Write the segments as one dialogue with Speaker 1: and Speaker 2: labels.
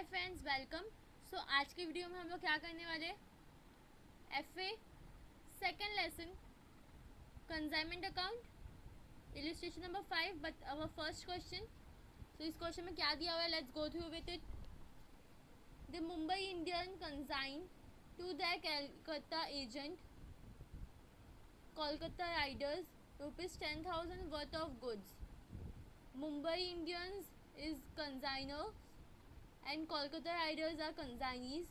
Speaker 1: Hi friends, welcome. सो आज की video में हम लोग क्या करने वाले, FA second lesson consignment account illustration number 5 but our first question. So इस क्वेश्चन में क्या दिया हुआ है, let's go through with it. The Mumbai Indian consign to the Kolkata agent Kolkata riders ₹10,000 worth of goods. Mumbai Indians is consignor and Kolkata Riders are consignees,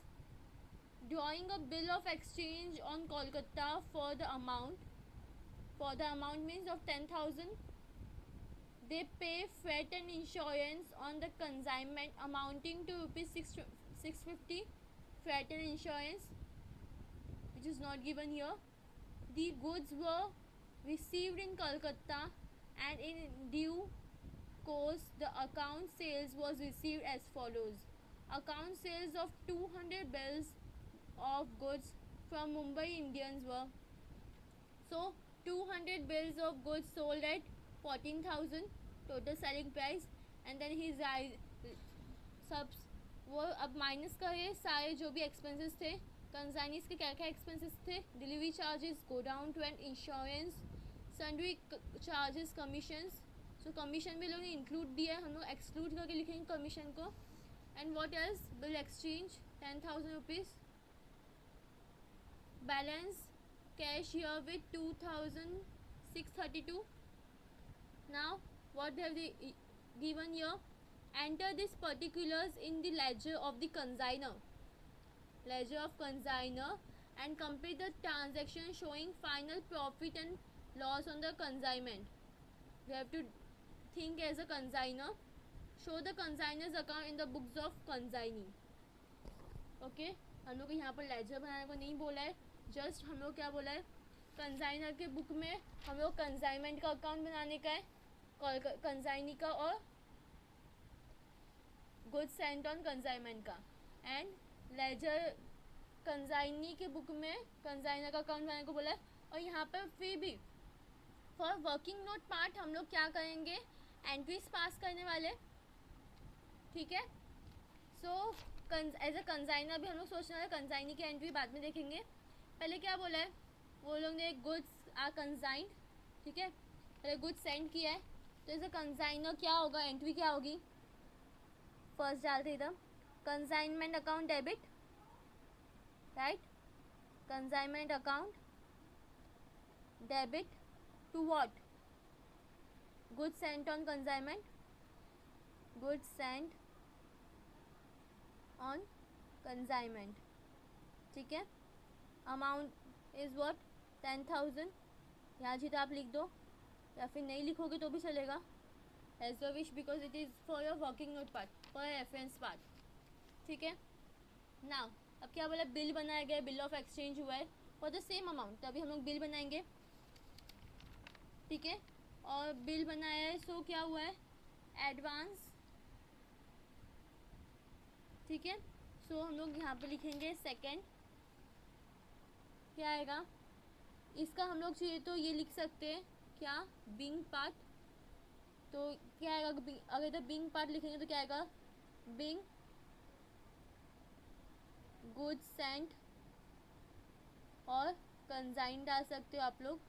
Speaker 1: drawing a bill of exchange on Kolkata for the amount means of 10,000. They pay freight and insurance on the consignment amounting to ₹650. Freight and insurance, which is not given here. The goods were received in Kolkata and in due course the account sales was received as follows. Account sales of 200 bills of goods from Mumbai Indians were, so 200 bills of goods sold at 14,000 total selling price, and then his सब वो अब minus करिए सारे जो भी expenses थे consignee's के, क्या क्या एक्सपेंसेस थे, delivery charges, go down to and insurance, sundry charges, commissions. So commission भी लोग ने इंक्लूड दिया है, हम लोग एक्सक्लूड करके लिखेंगे कमीशन को। And what else, bill exchange 10,000 rupees, balance cash here with 2,632. Now what they have given here, enter these particulars in the ledger of the consignor and complete the transaction showing final profit and loss on the consignment. We have to think as a consignor. Show the consignor's account in the books of consignee. Okay, हम लोग को यहाँ पर laser बनाने को नहीं बोला है, जस्ट हम लोग क्या बोला है, कंसाइनर के बुक में हम लोग कंसाइनमेंट का अकाउंट बनाने का है, कंसाइनी का, और गुड्स सेंट ऑन कंसाइनमेंट का। एंड लेजर कंसाइनी के बुक में कंसाइनर का अकाउंट बनाने को बोला है। और यहाँ पर फिर भी फॉर वर्किंग नोट पार्ट हम लोग क्या करेंगे, एंट्रीज पास करने वाले, ठीक है। सो एज अ कंसाइनर भी हम लोग सोचना है, कंसाइनी की एंट्री बाद में देखेंगे। पहले क्या बोला है, वो लोग ने गुड्स आर कंसाइंड, ठीक है, पहले गुड्स सेंड किया है, तो एज अ कंसाइनर क्या होगा, एंट्री क्या होगी, फर्स्ट डालते इधर consignment account debit, right, consignment account debit to what, goods sent on consignment, goods sent on consignment, ठीक है। अमाउंट इज़ व्हाट, 10,000, यहाँ जी तो आप लिख दो, या फिर नहीं लिखोगे तो भी चलेगा, as your wish, because it is for your working note part, for reference part, ठीक है। नाउ अब क्या बोला, बिल बनाया गया, बिल ऑफ एक्सचेंज हुआ है फॉर द सेम अमाउंट, तभी हम लोग बिल बनाएंगे, ठीक है। और बिल बनाया है, सो क्या हुआ है, एडवांस, ठीक है। सो हम लोग यहाँ पे लिखेंगे सेकेंड, क्या आएगा, इसका हम लोग चाहिए तो ये लिख सकते हैं क्या, बिंग पार्ट, तो क्या आएगा, अगर इधर बिंग पार्ट लिखेंगे तो क्या आएगा, बिंग गुड्स सेंट, और कंसाइन डाल सकते हो आप लोग,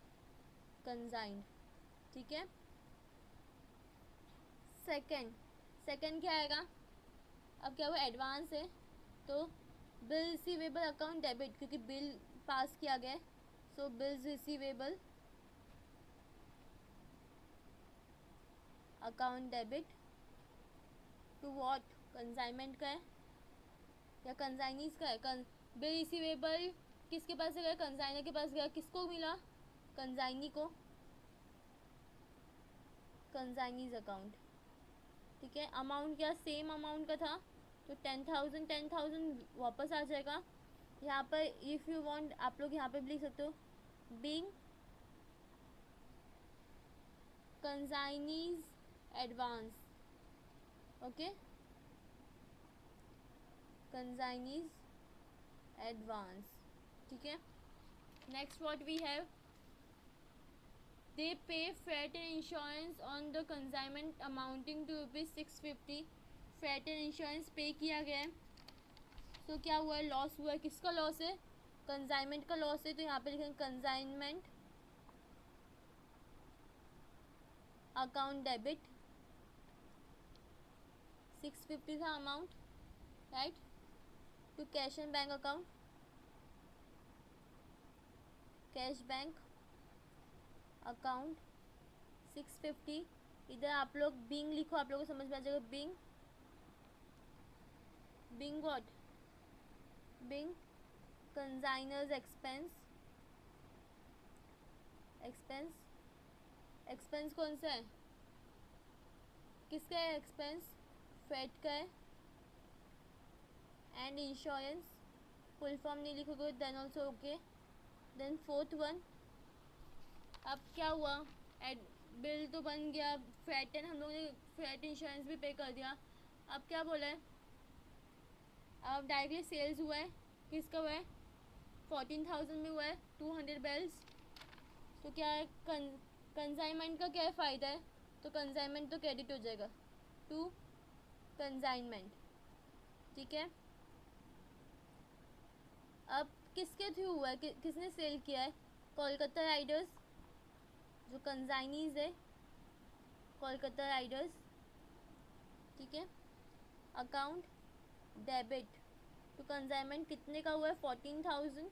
Speaker 1: कंसाइन, ठीक है। सेकेंड क्या आएगा, अब क्या हुआ, एडवांस है, तो बिल रिसीवेबल अकाउंट डेबिट, क्योंकि बिल पास किया गया है, so bills receivable account debit to what, consignment का है या कंसाइनीज का है, बिल रिसीवेबल किसके पास से गया, कंसाइनर के पास गया, किसको मिला, कंसाइनी को, कंसाइनीज अकाउंट, ठीक है। अमाउंट क्या, सेम अमाउंट का था, तो 10,000 वापस आ जाएगा। यहाँ पर इफ़ यू वांट आप लोग यहाँ पे भी लिख सकते हो, being consignees advance, okay, consignees advance, ठीक है। Next what we have, they pay freight and insurance on the consignment amounting to ₹650. Freight and insurance पे किया गया है। तो क्या हुआ है, लॉस हुआ है। किसका लॉस है, कंसाइनमेंट का लॉस है। तो यहाँ पे लिखेंगे कंसाइनमेंट अकाउंट डेबिट 650 था amount, right, to cash and bank account, cash bank account 650। इधर आप लोग बिंग लिखो, आप लोगों को समझ में आ जाएगा। Being being what, being consignors expense, expense expense कौन सा है, किसका है एक्सपेंस, फेट का है। एंड इंश्योरेंस फुल फॉर्म नहीं लिखोगे then also okay. Then fourth one, अब क्या हुआ, बिल तो बन गया, फेट एंड हम लोगों ने फेट इंश्योरेंस भी पे कर दिया। अब क्या बोला है, अब डायरेक्टली सेल्स हुआ है, किसका हुआ है, 14,000 में हुआ है 200 बेल्स। तो क्या है, कंसाइनमेंट का क्या है फ़ायदा है, तो कंसाइनमेंट तो क्रेडिट हो जाएगा टू कंसाइनमेंट, ठीक है। अब किसके थ्रू हुआ है, किसने सेल किया है, कोलकाता राइडर्स, जो कंसाइनीज है कोलकाता राइडर्स, ठीक है। अकाउंट डेबिट टू कंसाइनमेंट कितने का हुआ है, 14,000।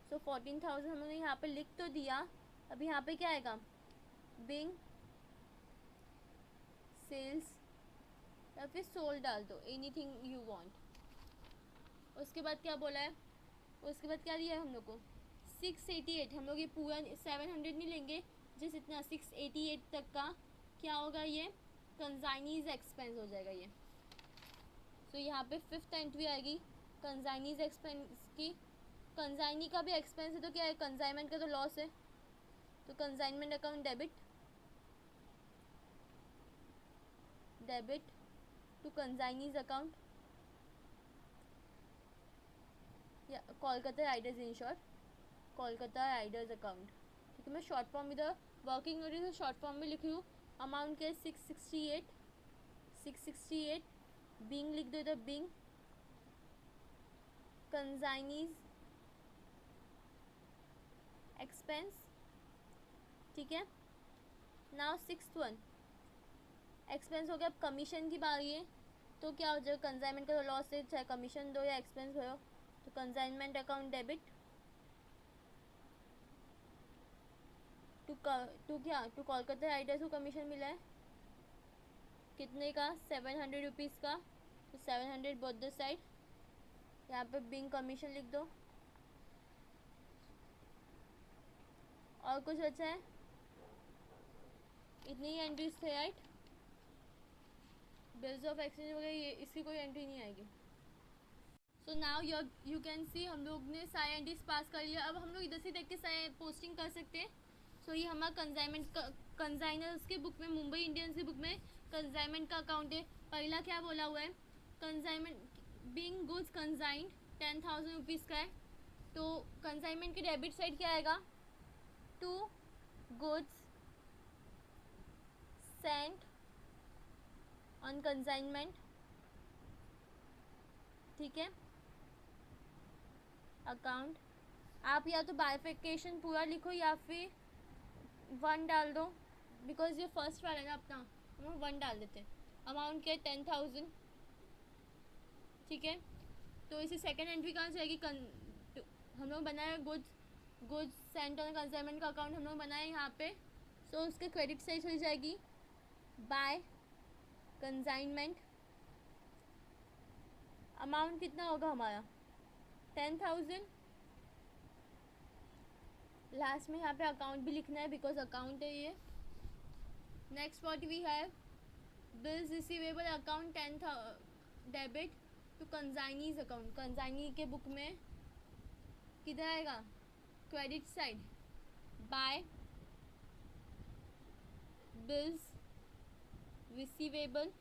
Speaker 1: सो 14,000 हमने यहाँ पे लिख तो दिया। अब यहाँ पे क्या आएगा, बिंग सेल्स या फिर सोल्ड डाल दो, एनीथिंग यू वांट। उसके बाद क्या बोला है, उसके बाद क्या दिया है हम लोग को, 688। हम लोग ये पूरा 700 नहीं लेंगे, जिस इतना 688 तक का क्या होगा, ये कंसाइनीज एक्सपेंस हो जाएगा ये। तो यहाँ पे फिफ्थ एंट्री आएगी कंसाइनीज एक्सपेंस की। कंसाइनी का भी एक्सपेंस है तो क्या है, कंसाइनमेंट का तो लॉस है, तो consignment account debit to consignees account, या Kolkata riders in short, Kolkata riders account, ठीक है। मैं शॉर्ट फॉर्म इधर वर्किंग हो रही है तो शॉर्ट फॉर्म में लिखी हूँ। अमाउंट के 668 बिंग लिख दो इधर, बिंग कंसाइनीज एक्सपेंस, ठीक है। नाउ सिक्स्थ वन, एक्सपेंस हो गया। अब कमीशन की बारी है, तो क्या हो जाएगा, कंसाइनमेंट का लॉस है, चाहे कमीशन दो या एक्सपेंस हो, तो कंसाइनमेंट अकाउंट डेबिट टू क्या, टू कोलकाता राइडर्स को कमीशन मिला है कितने का, 700 रुपीज़ का, तो 700 बोथ द साइड। यहाँ पे बिंग कमीशन लिख दो। और कुछ अच्छा है, इतनी ही एंट्रीज थे, राइट। बिल्स ऑफ एक्सचेंज वगैरह ये इसकी कोई एंट्री नहीं आएगी। So now you can see हम लोग ने सारे एंट्रीज पास कर लिया। अब हम लोग इधर से देख के सारे पोस्टिंग कर सकते हैं। सो ये हमारा कंसाइनमेंट कंसाइनर्स के बुक में, मुंबई इंडियंस की बुक में कंसाइनमेंट का अकाउंट है। पहला क्या बोला हुआ है, consignment being goods consigned 10,000 rupees का है, तो कंसाइनमेंट के डेबिट साइड क्या आएगा, to goods sent on consignment, ठीक है। अकाउंट आप या तो बाइफिकेशन पूरा लिखो या फिर वन डाल दो, बिकॉज ये फर्स्ट वाला है ना अपना, हम 1 डाल देते हैं। अमाउंट के 10,000, ठीक है। तो इसी सेकंड एंट्री कहाँ से आएगी, हम लोग बनाए गुड्स सेंट ऑन कंसाइनमेंट का अकाउंट हम लोग बनाए यहाँ पे। सो उसके क्रेडिट साइड चली जाएगी बाय कंसाइनमेंट। अमाउंट कितना होगा हमारा, 10,000। लास्ट में यहाँ पे अकाउंट भी लिखना है बिकॉज अकाउंट है ये। Next what we have, bills receivable account 10,000 debit to consignees account. Consignee के बुक में किधर आएगा, credit side by bills receivable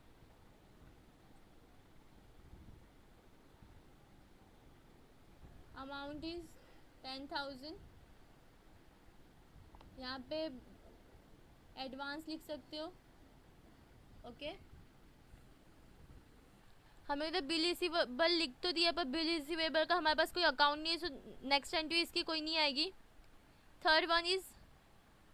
Speaker 1: amount is 10,000। यहाँ पे एडवांस लिख सकते हो, ओके। हमें इधर बिल रिसीवेबल लिख तो दिया, पर बिल रिसीवेबल का हमारे पास कोई अकाउंट नहीं है, सो नेक्स्ट एंट्री इसकी कोई नहीं आएगी। थर्ड वन इज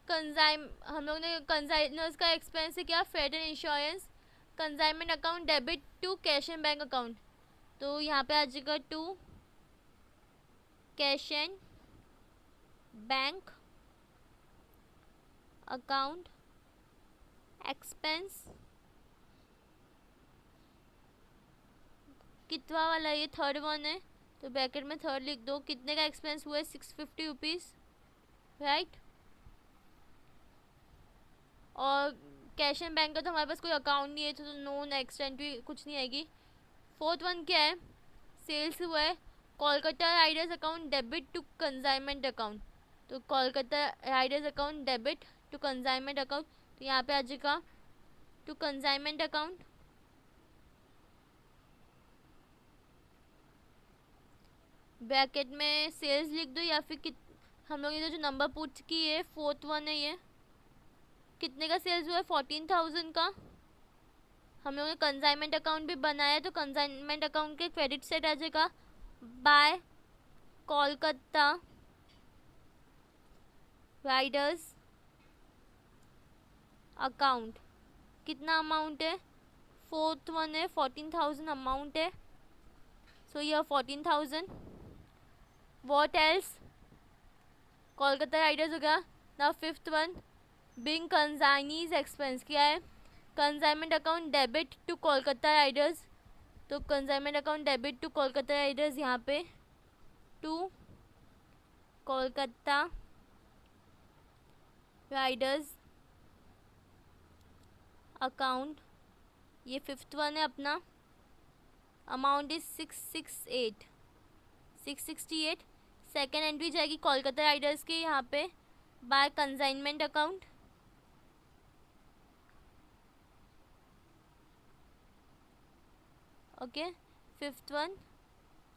Speaker 1: कंजाइम, हम लोग ने कंजाइनर्स का एक्सपेंस है क्या, fed and insurance. Consignment account debit to cash and bank account, तो यहाँ पे आ जाएगा to cash and bank account expense. कितना वाला ये थर्ड वन है, तो ब्रैकेट में थर्ड लिख दो। कितने का एक्सपेंस हुआ है, 650 रुपीज़, राइट। और कैश एंड बैंक का तो हमारे पास कोई अकाउंट नहीं है, तो नो नेक्स्ट एंट्री कुछ नहीं आएगी। फोर्थ वन क्या है, सेल्स हुआ है Kolkata riders account debit to consignment account, तो Kolkata riders account debit to consignment account, तो यहाँ पे आ जाएगा टू कंसाइनमेंट अकाउंट। ब्रैकेट में सेल्स लिख दो, या फिर हम लोग इधर जो नंबर पुट की है फोर्थ वन है, ये कितने का सेल्स हुआ है, 14,000 का। हम लोगों ने कंसाइनमेंट अकाउंट भी बनाया है, तो कंसाइनमेंट अकाउंट के क्रेडिट सेट आ जाएगा बाय कोलकाता राइडर्स अकाउंट। कितना अमाउंट है, फोर्थ वन है 14,000 अमाउंट है, सो ये 14,000। वॉट एल्स, कोलकाता राइडर्स हो गया। Now fifth one being consignees expense, क्या है, consignment account debit to Kolkata riders, तो consignment account debit to Kolkata riders, यहाँ पे टू कोलकाता राइडर्स अकाउंट, ये फिफ्थ वन है अपना। Amount is 668। सेकेंड एंट्री जाएगी कोलकाता राइडर्स के यहाँ पे by consignment account. Okay, fifth one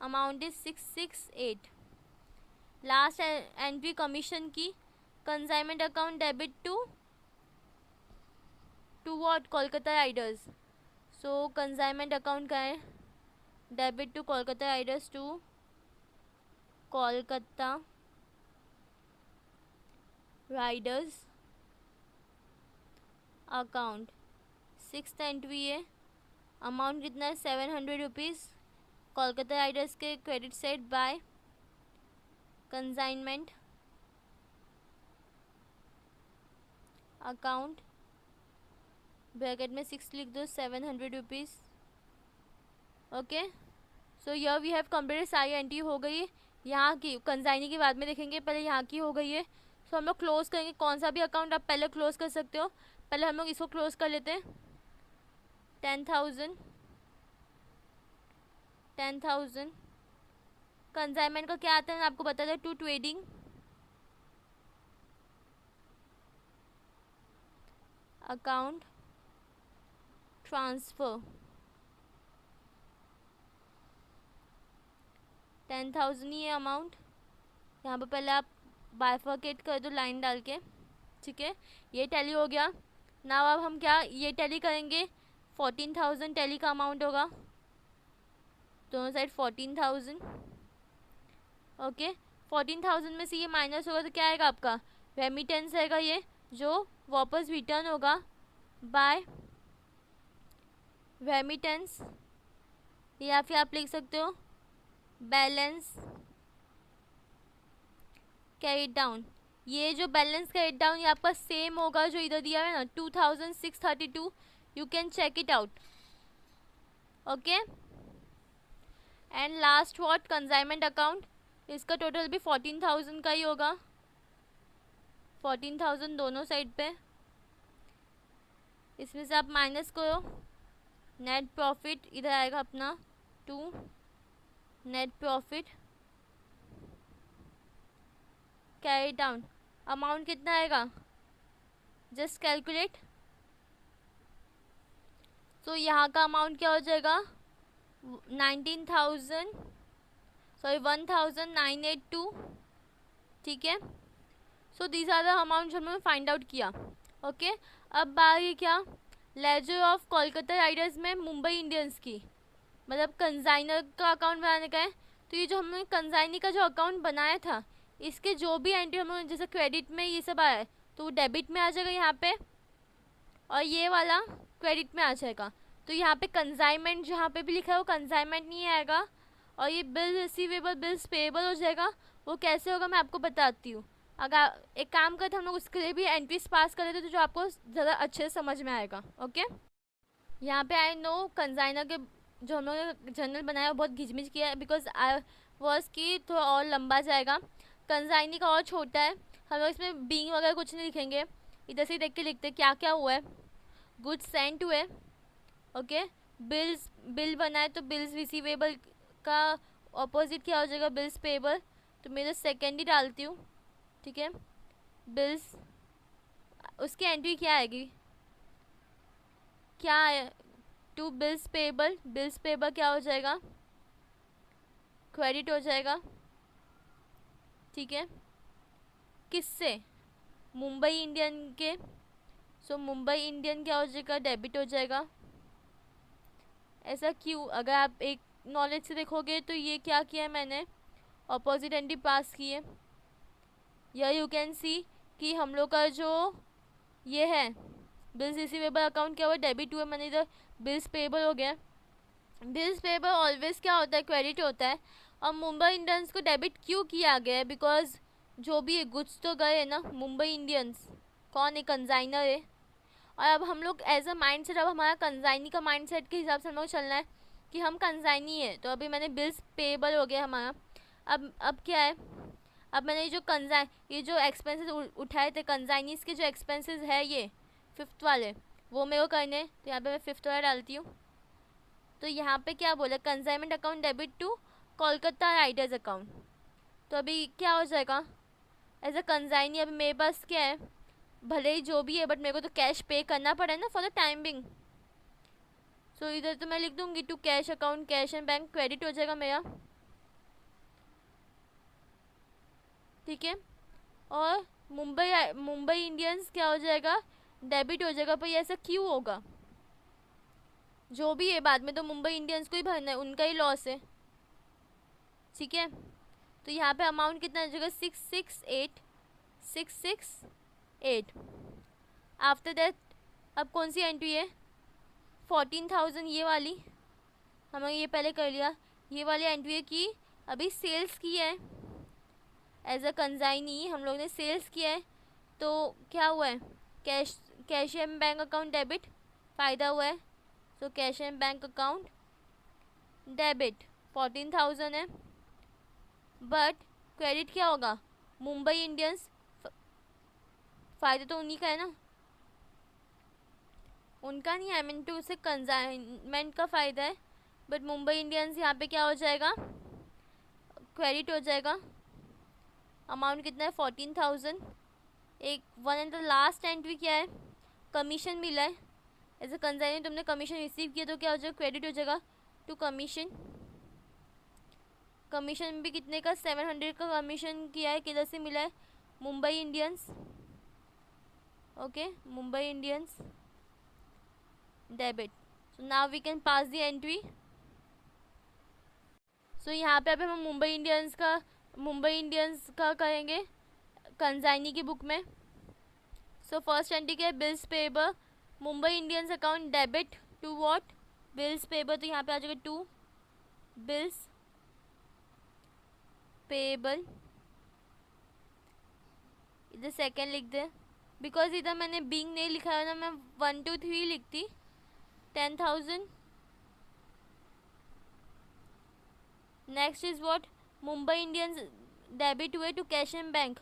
Speaker 1: amount is 668। Last entry commission की, consignment account debit to what, Kolkata riders, so consignment account का है debit to Kolkata riders to Kolkata riders account. Sixth entry है, amount कितना है, 700 रुपीज़, कोलकाता राइडर्स के credit set by consignment account. Bracket में 6 लिख दो, 700 rupees. Okay, so here we have completed, सारी एंट्री हो गई है। यहाँ की कंसाइनी की बाद में देखेंगे, पहले यहाँ की हो गई है, सो हम लोग क्लोज करेंगे। कौन सा भी अकाउंट आप पहले क्लोज कर सकते हो, पहले हम लोग इसको क्लोज कर लेते हैं। 10,000 कंसाइनमेंट का क्या आता है आपको बता दें, टू ट्रेडिंग अकाउंट ट्रांसफ़र 10,000 ही है अमाउंट। यहाँ पर पहले आप बाइफर्केट कर दो लाइन डाल के, ठीक है, ये टैली हो गया। नाउ अब हम क्या ये टैली करेंगे, 14,000 टैली का अमाउंट होगा, दोनों साइड 14,000। ओके, 14,000 में से ये माइनस होगा तो क्या आएगा आपका, रेमिटेंस आएगा, ये जो वापस रिटर्न होगा बाय रेमिटेंस, या फिर आप लिख सकते हो बैलेंस कैरिड डाउन। ये जो बैलेंस कैरिड डाउन ये आपका सेम होगा जो इधर दिया है ना, 2,632। You can check it out. Okay, and last what, consignment account, इसका टोटल भी 14,000 का ही होगा, 14,000 दोनों साइड पे। इसमें से आप माइनस करो, नेट प्रॉफिट इधर आएगा अपना 2 net profit carry down. Amount कितना आएगा, जस्ट कैलकुलेट। तो यहाँ का अमाउंट क्या हो जाएगा, 1,982, ठीक है। So these are the amount जो हमने फाइंड आउट किया। ओके, अब बारी क्या, लेजर ऑफ कोलकाता राइडर्स में मुंबई इंडियंस की। मतलब कंसाइनर का अकाउंट बनाने का है। तो ये जो हमने कंसाइनी का जो अकाउंट बनाया था, इसके जो भी एंट्री हम लोग जैसे क्रेडिट में ये सब आया है तो वो डेबिट में आ जाएगा यहाँ पे, और ये वाला क्रेडिट में आ जाएगा। तो यहाँ पे कंसाइनमेंट जहाँ पे भी लिखा है वो कंसाइनमेंट नहीं आएगा, और ये बिल रिसीवेबल बिल्स पेएबल हो जाएगा। वो कैसे होगा मैं आपको बताती हूँ। अगर एक काम करते हम लोग उसके लिए भी एंट्रीज पास कर देते तो जो आपको ज़्यादा अच्छे से समझ में आएगा। ओके, यहाँ पे आई नो कंसाइनर के जो हम लोग ने जर्नल बनाया वो बहुत घिचमिच किया है, बिकॉज आई वॉज की थोड़ा और लंबा जाएगा। कंसाइनी का और छोटा है, हम लोग इसमें बीइंग वगैरह कुछ नहीं लिखेंगे, इधर से देख के लिखते क्या क्या हुआ है। गुड्स सेंट हुए, ओके। बिल बनाए तो बिल्स रिसीवेबल का ऑपोजिट क्या हो जाएगा, बिल्स पेएबल। तो मैं सेकेंड ही डालती हूँ, ठीक है। बिल्स, उसकी एंट्री क्या आएगी, क्या है, to bills payable. Bills payable क्या हो जाएगा, क्रेडिट हो जाएगा, ठीक है। किससे, मुंबई इंडियन के। सो मुंबई इंडियन क्या हो जाएगा, डेबिट हो जाएगा। ऐसा क्यों, अगर आप एक नॉलेज से देखोगे तो ये क्या किया है मैंने, अपोजिट एंट्री पास की है। या यू कैन सी कि हम लोग का जो ये है बिल्स रिसीवेबल अकाउंट क्या हुआ, डेबिट हुआ, मैंने इधर बिल्स पेएबल हो गया। बिल्स पेएबल ऑलवेज क्या होता है, क्रेडिट होता है। और मुंबई इंडियंस को डेबिट क्यों किया गया है, बिकॉज जो भी गुड्स तो गए ना, मुंबई इंडियंस कौन है, कंसाइनर है। और अब हम लोग एज अ माइंड सेट, अब हमारा कंसाइनी का माइंड सेट के हिसाब से हम लोग चलना है कि हम कंसाइनी है। तो अभी मैंने बिल्स पेएबल हो गया हमारा। अब क्या है, अब मैंने ये जो एक्सपेंसेस उठाए थे कंसाइनीज के, जो एक्सपेंसेस है ये फिफ्थ वाले, वो मेरे को करने। तो यहाँ पे मैं फिफ्थ वाला डालती हूँ। तो यहाँ पे क्या बोला, consignment account debit to Kolkata riders account. तो अभी क्या हो जाएगा, एज अ कंसाइनी अभी मेरे पास क्या है, भले ही जो भी है बट मेरे को तो कैश पे करना पड़े ना for the time being. So इधर तो मैं लिख दूंगी to cash account, cash and bank credit हो जाएगा मेरा, ठीक है। और मुंबई इंडियंस क्या हो जाएगा, डेबिट हो जाएगा। पर ये ऐसा क्यों होगा, जो भी है बाद में तो मुंबई इंडियंस को ही भरना है, उनका ही लॉस है, ठीक है। तो यहाँ पे अमाउंट कितना आ जाएगा, 668 आफ्टर दैट। अब कौन सी एंट्री है, 14,000 ये वाली, हमने ये पहले कर लिया। ये वाली एंट्री है कि अभी सेल्स की है, एज अ कंसाइनी हम लोग ने सेल्स किया है। तो क्या हुआ है, cash and bank account debit, फ़ायदा हुआ है। So cash and bank account debit 14,000 है, बट क्रेडिट क्या होगा, मुंबई इंडियंस, फ़ायदा तो उन्हीं का है ना, उनका नहीं, आई मीन टू उसे कंसाइनमेंट का फ़ायदा है। बट मुंबई इंडियंस यहाँ पे क्या हो जाएगा, क्रेडिट हो जाएगा। अमाउंट कितना है, 14,000। एक one and the last entry क्या है, कमीशन मिला है। एज अ कंसाइनर तुमने कमीशन रिसीव किया तो क्या हो जाएगा, क्रेडिट हो जाएगा टू कमीशन। कमीशन भी कितने का, 700 का कमीशन किया है, किधर से मिला है, Mumbai Indians, okay. Mumbai Indians debit. So now we can pass the entry. सो यहाँ पे अभी हम मुंबई इंडियंस का करेंगे कंसाइनी की बुक में। सो फर्स्ट एंट्री क्या है, bills payable, Mumbai Indians account debit to what, bills payable. तो यहाँ पे आ जाएगा टू बिल्स पेएबल। इधर सेकेंड लिख दे, बिकॉज इधर मैंने बीइंग नहीं लिखा है ना, मैं 1 2 3 लिखती। 10,000। Next is what, Mumbai Indians debit हुए to cash and bank.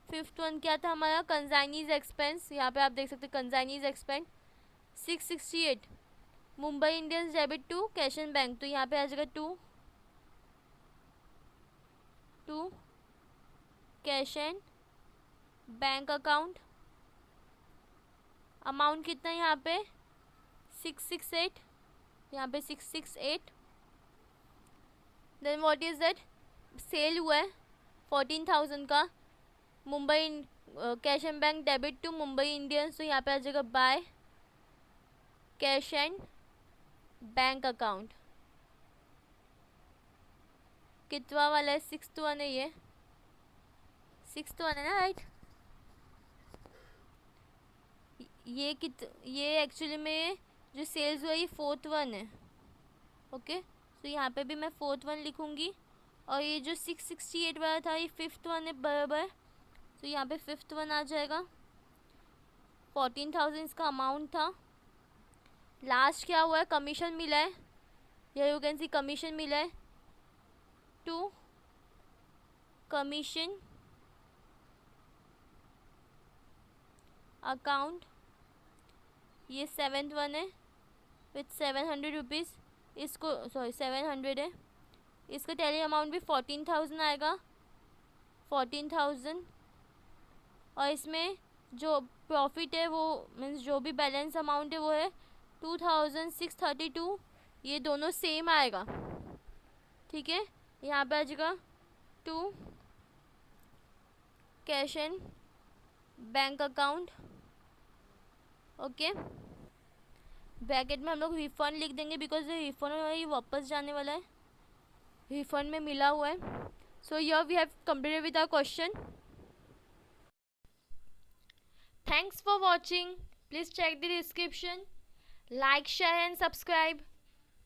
Speaker 1: Fifth one क्या था हमारा, कंसाइनीज एक्सपेंस। यहाँ पे आप देख सकते consignees expense 668, Mumbai Indians debit to cash and bank. तो यहाँ पे आ जाएगा to cash and bank account. Amount कितना है यहाँ पे, 668, यहाँ पे 668। Then what is that, sale हुआ है 14,000 का, Mumbai cash and bank debit to Mumbai Indians. तो यहाँ पे आ जाएगा by cash and bank account, कितवा वाला है? 6th वन है, ये 6th वन है ना, राइट? ये एक्चुअली में जो सेल्स हुआ ये 4th वन है। ओके, तो यहाँ पे भी मैं 4th वन लिखूँगी। और ये जो 668 वाला था ये 5th वन है बराबर, तो यहाँ पे 5th वन आ जाएगा। 14,000 इसका अमाउंट था। लास्ट क्या हुआ है? कमीशन मिला है, यू कैन सी कमीशन मिला है टू कमीशन अकाउंट, ये 7th वन है विथ 700 रुपीज़। इसको 700 है, इसका टैली अमाउंट भी 14,000 आएगा, 14,000। और इसमें जो प्रॉफिट है वो मीन्स जो भी बैलेंस अमाउंट है वो है 2,632। ये दोनों सेम आएगा, ठीक है। यहाँ पे आ जाएगा to cash and bank account. Okay, bracket में हम लोग रिफंड लिख देंगे बिकॉज रिफंड ये वापस जाने वाला है, रिफंड में मिला हुआ है। So here we have completed with our question. Thanks for watching. Please check the description. Like, share and subscribe.